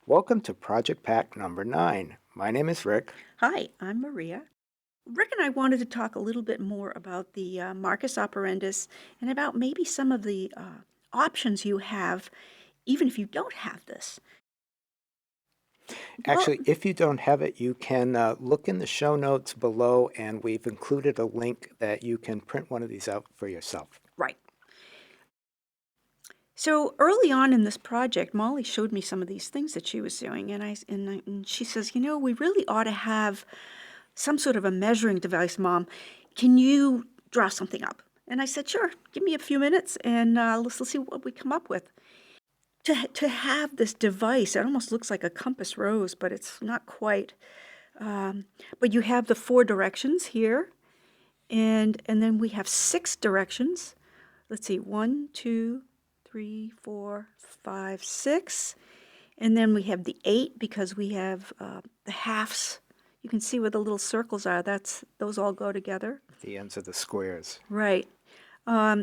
Welcome to Project Pack No.09. My name is Rick. Hi, I'm Maria. Rick and I wanted to talk a little bit more about the Marcus operandus and about maybe some of the options you have, even if you don't have this. Actually, if you don't have it, you can look in the show notes below, and we've included a link that you can print one of these out for yourself. Right. So early on in this project, Molly showed me some of these things that she was doing, and she says, we really ought to have some sort of a measuring device, Mom. Can you draw something up? And I said, sure, give me a few minutes, and let's see what we come up with. To have this device, it almost looks like a compass rose, but it's not quite. But you have the 4 directions here, and then we have 6 directions. Let's see, 1, 2, 3, 4, 5, 6. And then we have the 8 because we have the halves. You can see where the little circles are. Those all go together. The ends of the squares. Right. So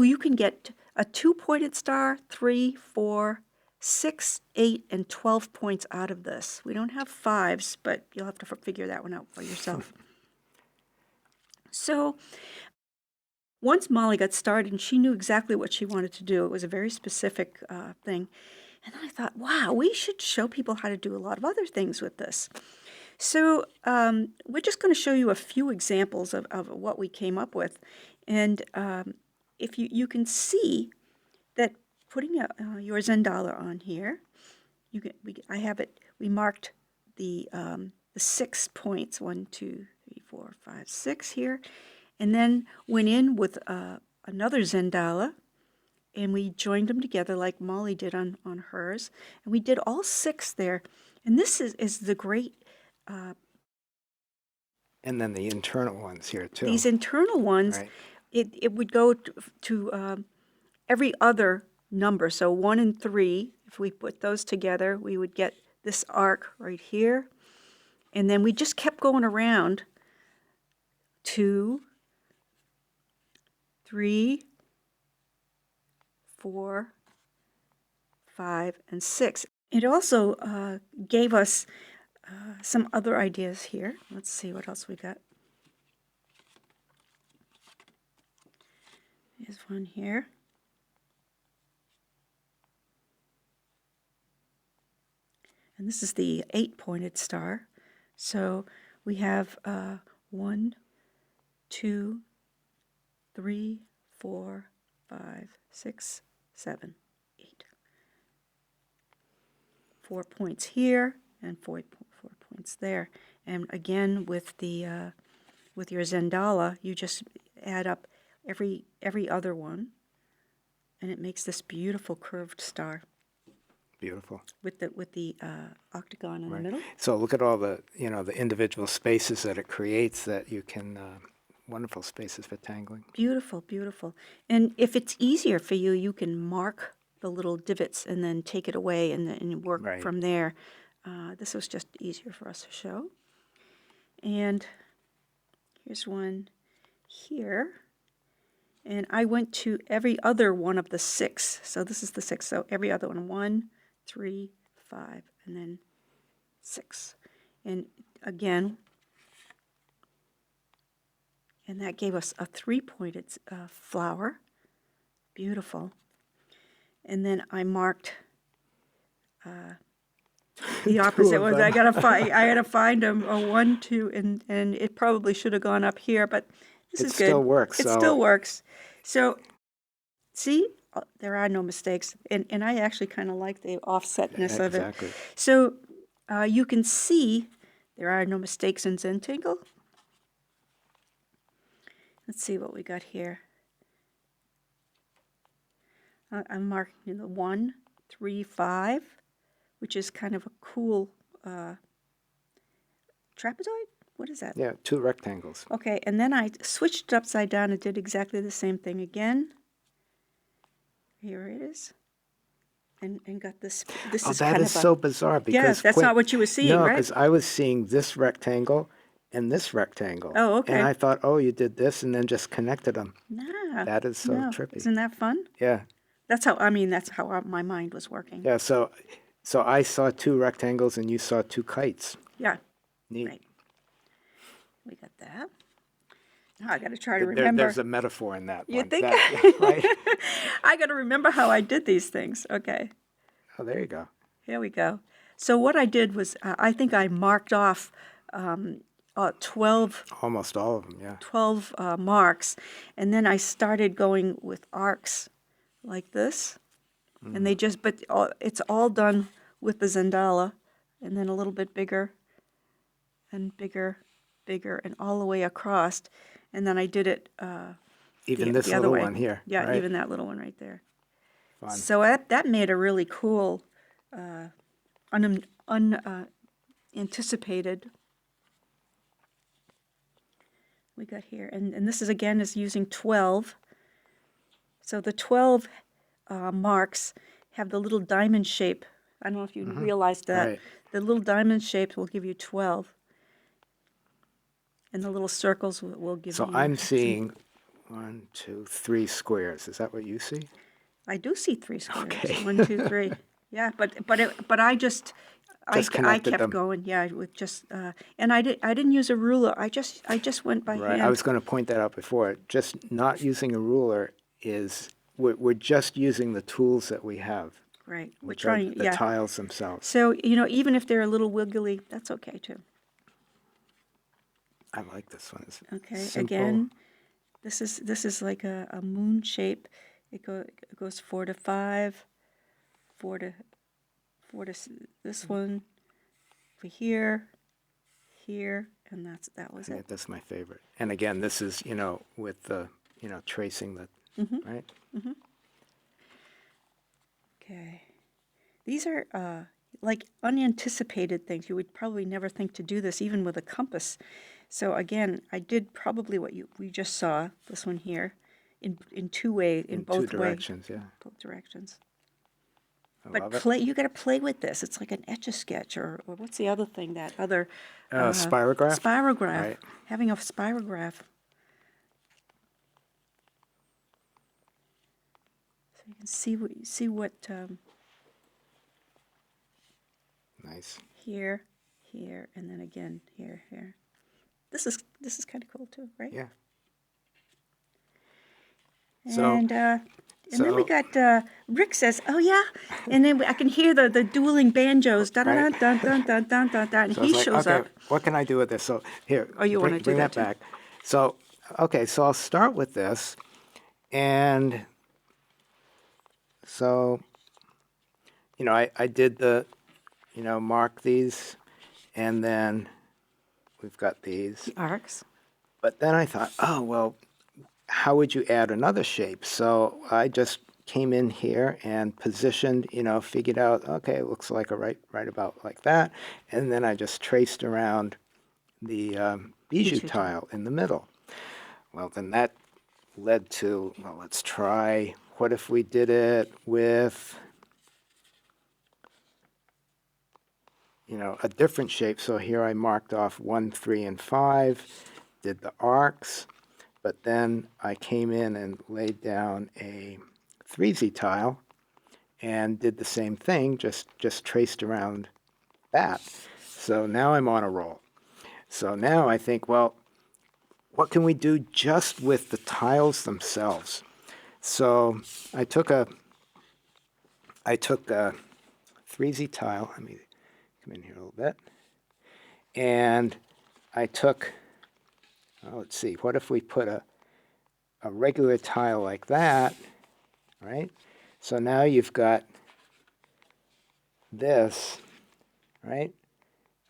you can get a 2-pointed star, 3, 4, 6, 8, and 12 points out of this. We don't have 5s, but you'll have to figure that one out for yourself. So once Molly got started, and she knew exactly what she wanted to do, it was a very specific thing. And then I thought, wow, we should show people how to do a lot of other things with this. So we're just going to show you a few examples of what we came up with. And if you can see that putting your Zentangle on here, we marked the 6 points, 1, 2, 3, 4, 5, 6 here, and then went in with another Zentangle, and we joined them together like Molly did on hers, and we did all 6 there. And this is the great... and then the internal ones here, too. These internal ones, right. It would go to every other number. So 1 and 3, if we put those together, we would get this arc right here. And then we just kept going around 2, 3, 4, 5, and 6. It also gave us some other ideas here. Let's see what else we got. There's one here. And this is the 8-pointed star. So we have 1, 2, 3, 4, 5, 6, 7, 8. 4 points here and 4 points there. And again, with your Zentangle, you just add up every other one, and it makes this beautiful curved star. Beautiful. With the octagon in the middle. So look at all the the individual spaces that it creates that you can wonderful spaces for tangling. Beautiful, beautiful. And if it's easier for you, you can mark the little divots and then take it away and work from there. This was just easier for us to show. And here's one here. And I went to every other one of the 6. So this is the 6. So every other one, 1, 3, 5, and then 6. And again, and that gave us a 3-pointed flower. Beautiful. And then I marked the opposite ones. I gotta find a 1, 2, and it probably should have gone up here, but this is good. It still works. It still works. So, see, there are no mistakes, and I actually kind of like the offsetness of it. Exactly. So you can see there are no mistakes in Zentangle. Let's see what we got here. I'm marking the 1, 3, 5, which is kind of a cool trapezoid. What is that? Yeah, 2 rectangles. Okay, and then I switched it upside down and did exactly the same thing again. Here it is. And got this. This is that kind is of so bizarre. Because yes, that's not what you were seeing, no, right? because I was seeing this rectangle and this rectangle. Oh, okay. And I thought, oh, you did this and then just connected them. Nah, That is so trippy. Isn't that fun? Yeah. That's how my mind was working. Yeah, so So I saw 2 rectangles and you saw 2 kites. Yeah, Neat. right. We got that. Now I got to try to remember. There's a metaphor in that You one. think? Right? I got to remember how I did these things. Okay, Oh, there you go. here we go. So what I did was, I think I marked off 12 Almost all of them, yeah. 12 marks, and then I started going with arcs like this, and they just, but it's all done with the Zentangle, and then a little bit bigger, and bigger, and all the way across, and then I did it Even the this other little way. one here. Yeah, right? even that little one right there. Fun. So that made a really cool, unanticipated. We got here, and this is again is using 12. So the 12 marks have the little diamond shape. I don't know if you realized that. Right. The little diamond shapes will give you 12, and the little circles will give you. So I'm seeing 1, 2, 3 squares. Is that what you see? I do see 3 squares. Okay. 1, 2, 3. Yeah, but I just I connected kept them. going. Yeah, with just and I didn't use a ruler. I just went by Right. hand. I was going to point that out before. Just not using a ruler is, we're just using the tools that we have, Right. We're which are trying. the Yeah. tiles themselves. So even if they're a little wiggly, that's okay too. I like this one. It's Okay. simple. Again, this is like a moon shape. It goes 4 to 5, 4 to this one, over here, and that was Yeah, it. that's my favorite. And again, this is, with the, tracing the, right? Okay. These are like unanticipated things. You would probably never think to do this, even with a compass. So again, I did probably what we just saw, this one here, in 2 ways, in both 2 ways. directions, yeah. Both directions. I love But it. you got to play with this. It's like an Etch-a-Sketch, or what's the other thing? That other Spirograph? Spirograph. Right. Having a spirograph. So you can see what Nice. here, and then again here. This is kind of cool too, right? Yeah. So- And then we so- got Rick says, "Oh yeah," and then I can hear the dueling banjos, da da da Right. dun dun dun dun dun dun, and So he it's like, shows okay, up. what can I do with this? So here, Oh, you wanna do bring that that too? back. So, okay, so I'll start with this. And so, I did the, mark these, and then we've got these. Arcs. But then I thought, oh, well, how would you add another shape? So I just came in here and positioned, figured out, okay, it looks like a right about like that. And then I just traced around the bijou tile in the middle. Well, then that led to, well, let's try, what if we did it with, a different shape. So here I marked off 1, 3, and 5, did the arcs. But then I came in and laid down a 3Z tile and did the same thing, just traced around that. So now I'm on a roll. So now I think, well, what can we do just with the tiles themselves? So I took a 3Z tile. Let me come in here a little bit. And I took, let's see, what if we put a regular tile like that, right? So now you've got this, right?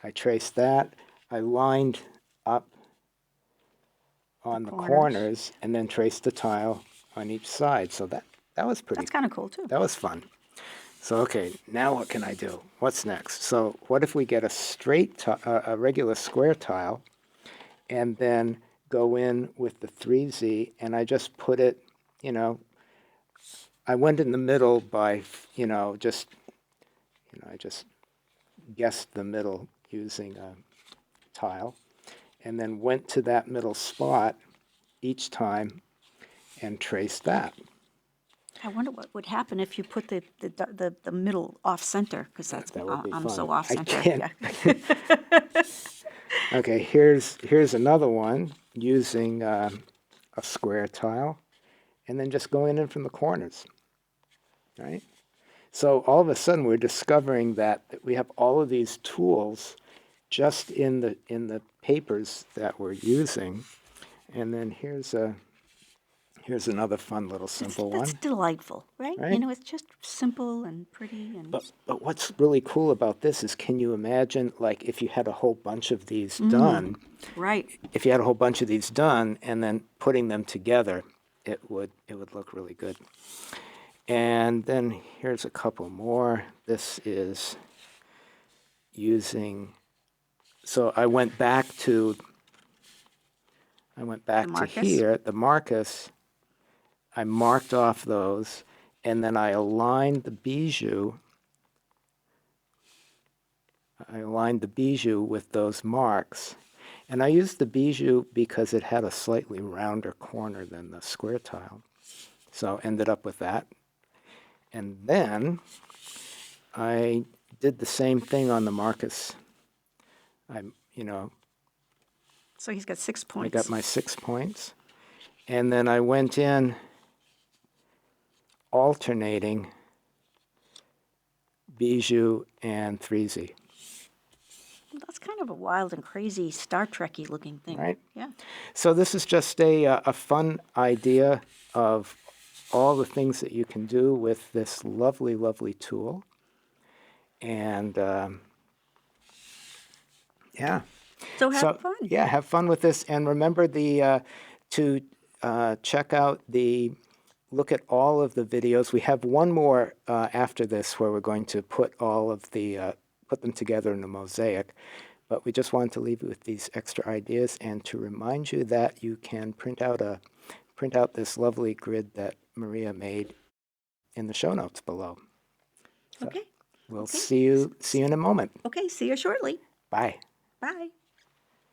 I traced that. I lined up on the corners and then traced the tile on each side. So that was pretty. That's kind of cool too. That was fun. So, okay, now what can I do? What's next? So what if we get a regular square tile and then go in with the 3Z, and I just put it, I went in the middle by, I just guessed the middle using a tile, and then went to that middle spot each time and traced that. I wonder what would happen if you put the middle off center, because That would be I'm fun. so off I center. can't. Yeah. Okay, here's another one using a square tile, and then just going in from the corners, right? So all of a sudden we're discovering that we have all of these tools just in the papers that we're using. And then here's another fun little simple That's one. delightful, right? You Right? know, it's just simple and pretty and But what's really cool about this is, can you imagine, like, if you had a whole bunch of these done, right. if you had a whole bunch of these done and then putting them together, it would look really good. And then here's a couple more. This is using, so I went back to Marcus? here, the Marcus. I marked off those, and then I aligned the bijou. With those marks. And I used the bijou because it had a slightly rounder corner than the square tile. So ended up with that. And then I did the same thing on the Marcus. So he's got 6 I points. got my 6 points. And then I went in alternating bijou and 3Z. That's kind of a wild and crazy Star Trek-y looking thing. Right. Yeah. So this is just a fun idea of all the things that you can do with this lovely, lovely tool. And yeah. So have fun. Yeah, have fun with this. And remember to check out look at all of the videos. We have one more after this where we're going to put all of put them together in a mosaic. But we just wanted to leave you with these extra ideas and to remind you that you can print out this lovely grid that Maria made in the show notes below. So Okay. we'll see you in a moment. Okay, see you shortly. Bye. Bye.